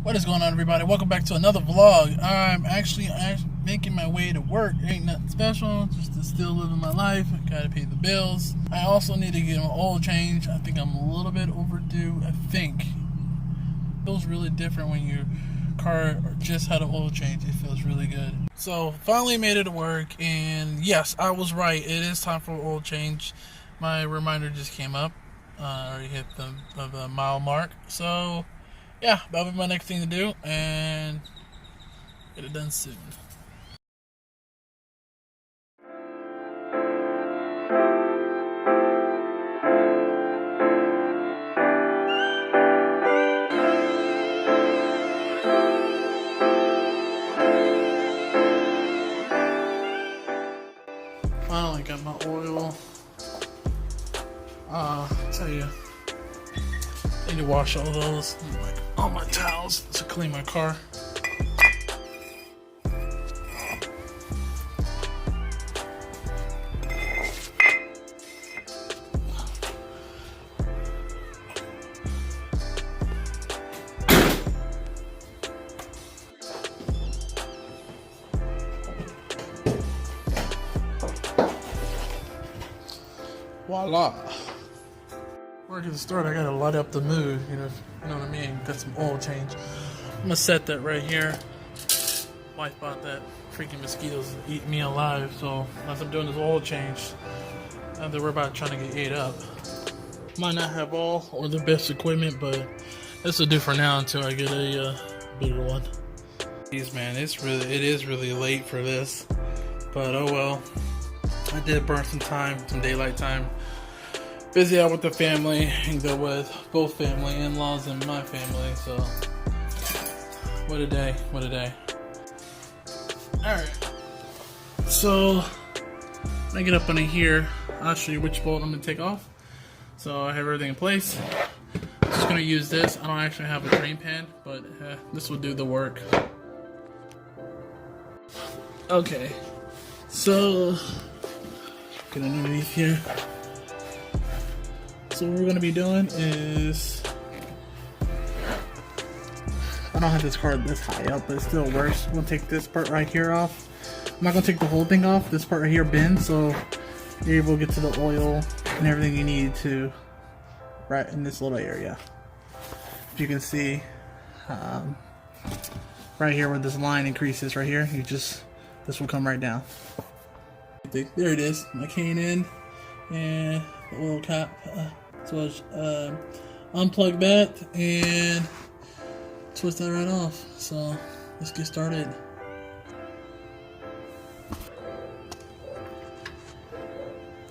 What is going on, everybody? Welcome back to another vlog. I'm actually making my way to work. Ain't nothing special, just to still living my life. I gotta pay the bills. I also need to get an oil change. I think I'm a little bit overdue. I think it feels really different when your car just had an oil change. It feels really good. So finally made it to work, and yes, I was right. It is time for an oil change. My reminder just came up. I already hit the mile mark. So yeah, that'll be my next thing to do, and get it done soon. Finally got my oil. I tell you, I need to wash all those, like all my towels, to clean my car. Voila. Work at the start, I gotta light up the mood, you know what I mean? Got some oil change. I'm gonna set that right here. Wife bought that freaking mosquitoes eating me alive, so as I'm doing this oil change, I have to worry about trying to get ate up. Might not have all or the best equipment, but this will do for now until I get a bigger one. Jeez, man, it is really late for this, but oh well. I did burn some time, some daylight time. Busy out with the family and go with both family, in-laws, and my family. So, what a day, what a day. Alright. So, when I get up under here, I'll show you which bolt I'm going to take off. So, I have everything in place. I'm just going to use this. I don't actually have a drain pan, but this will do the work. Okay. So, get underneath here. So what we're going to be doing is, I don't have this card this high up, but it still works. I'm going to take this part right here off. I'm not going to take the whole thing off. This part right here bends, so you're able to get to the oil and everything you need to right in this little area. If you can see, right here where this line increases right here, this will come right down. There it is, my K&N and the oil cap. So I'll unplug that and twist that right off. So let's get started.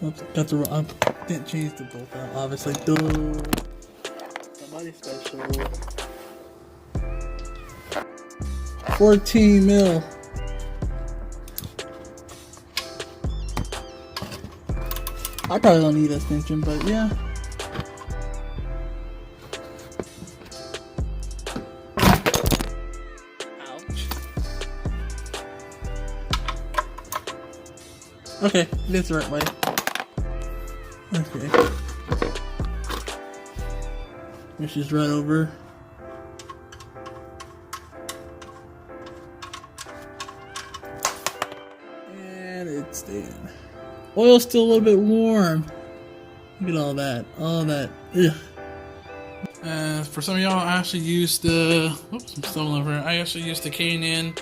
Oops, got the wrong. I didn't change the bolt out, obviously. Somebody special. 14 mil. I probably don't need extension, but yeah. Ouch. Okay, that's the right way. Okay. This is right over. And it's in. Oil's still a little bit warm. Look at all that. Ugh. For some of y'all, I actually used the. Oops, I'm stumbling over. I actually used the K&N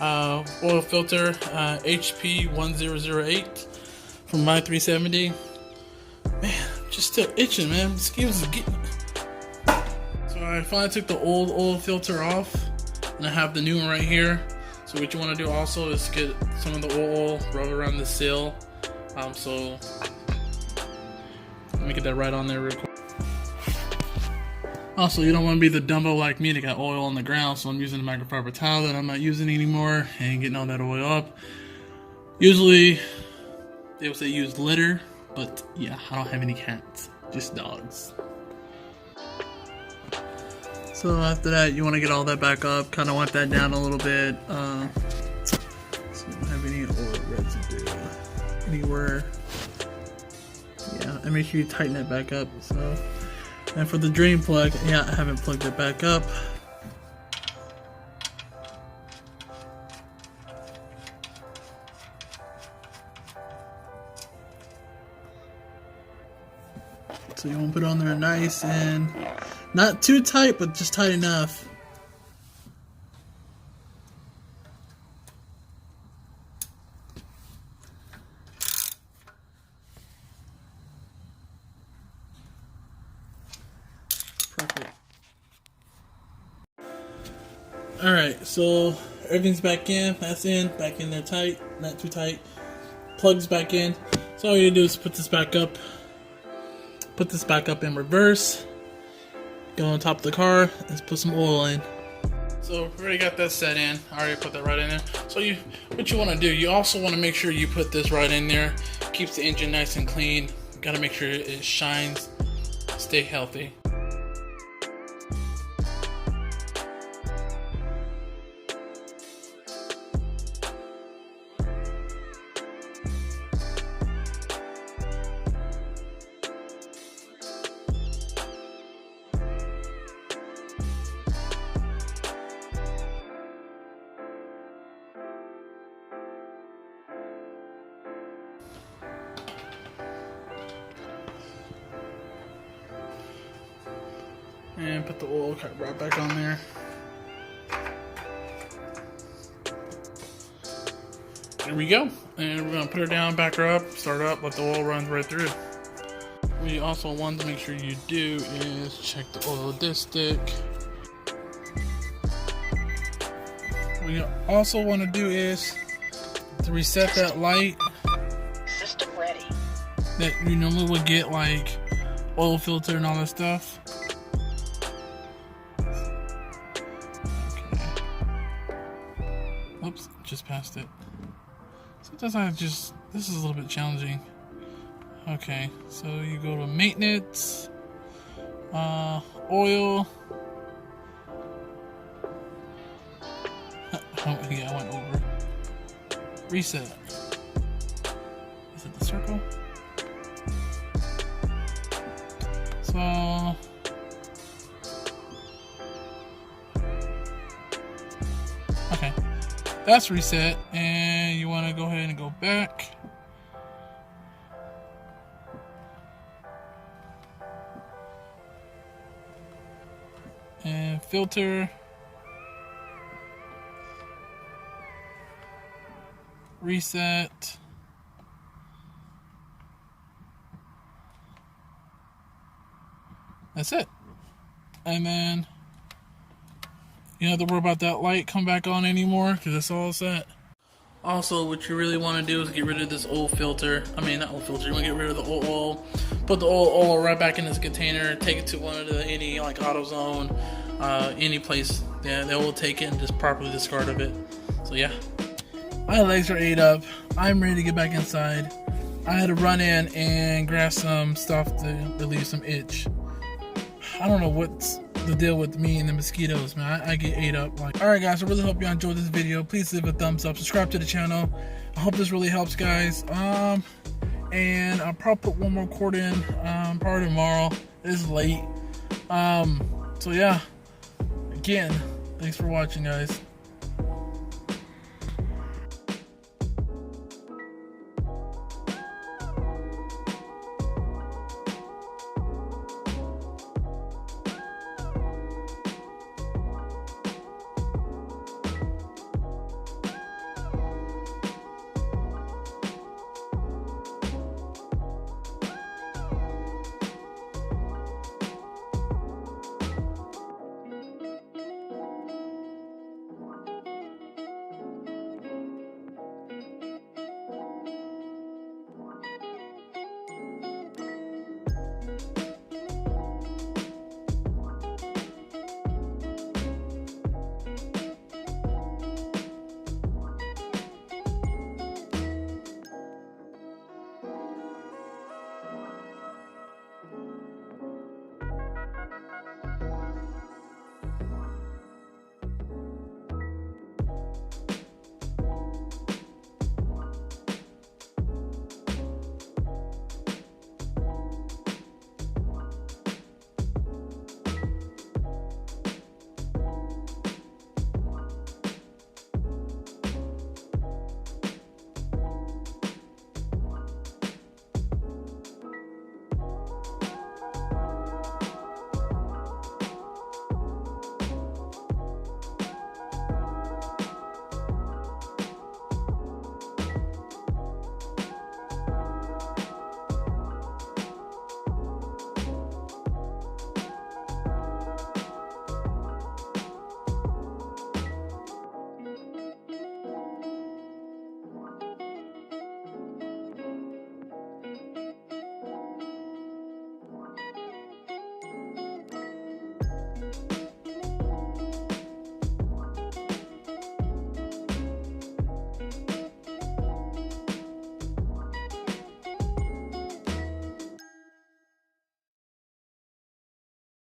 oil filter HP 1008 from my 370. Man, just still itching, man. Mosquitoes is getting. So I finally took the old oil filter off, and I have the new one right here. So what you want to do also is get some of the oil, rub around the seal. So let me get that right on there real quick. Also, you don't want to be the dumbo like me that got oil on the ground, so I'm using a microfiber towel that I'm not using anymore and getting all that oil up. Usually, they would say use litter, but yeah, I don't have any cats, just dogs. So after that, you want to get all that back up, kind of wipe that down a little bit. So you don't have any oil residue anywhere. Yeah, and make sure you tighten it back up. So, and for the drain plug, yeah, I haven't plugged it back up. So you want to put it on there nice and not too tight, but just tight enough. Perfect. Alright, so everything's back in. That's in. Back in there tight. Not too tight. Plugs back in. So all you do is put this back up. Put this back up in reverse. Go on top of the car. Let's put some oil in. So we already got that set in. I already put that right in there. So what you want to do, you also want to make sure you put this right in there. Keeps the engine nice and clean. Got to make sure it shines. Stay healthy. And put the oil cap right back on there. There we go. And we're gonna put her down, back her up, start her up, let the oil run right through. What you also want to make sure you do is check the oil dipstick. What you also want to do is to reset that light. System ready. That you normally would get, like oil filter and all that stuff. Oops, just passed it. Sometimes this is a little bit challenging. Okay, so you go to maintenance, oil. Yeah, I went over. Reset. Is it the circle? So okay. That's reset, and you want to go ahead and go back. And filter. Reset. That's it. And then you don't have to worry about that light come back on anymore because it's all set. Also, what you really want to do is get rid of this old filter. I mean, not old filter. You want to get rid of the old oil. Put the old oil right back in this container. Take it to one of the any like AutoZone, any place. Yeah, they will take it and just properly discard of it. So yeah, my legs are ate up. I'm ready to get back inside. I had to run in and grab some stuff to relieve some itch. I don't know what's the deal with me and the mosquitoes, man. I get ate up. Like, alright guys, I really hope you enjoyed this video. Please leave a thumbs up, subscribe to the channel. I hope this really helps, guys. And I'll probably put one more cord in probably tomorrow. It is late. So yeah, again, thanks for watching, guys.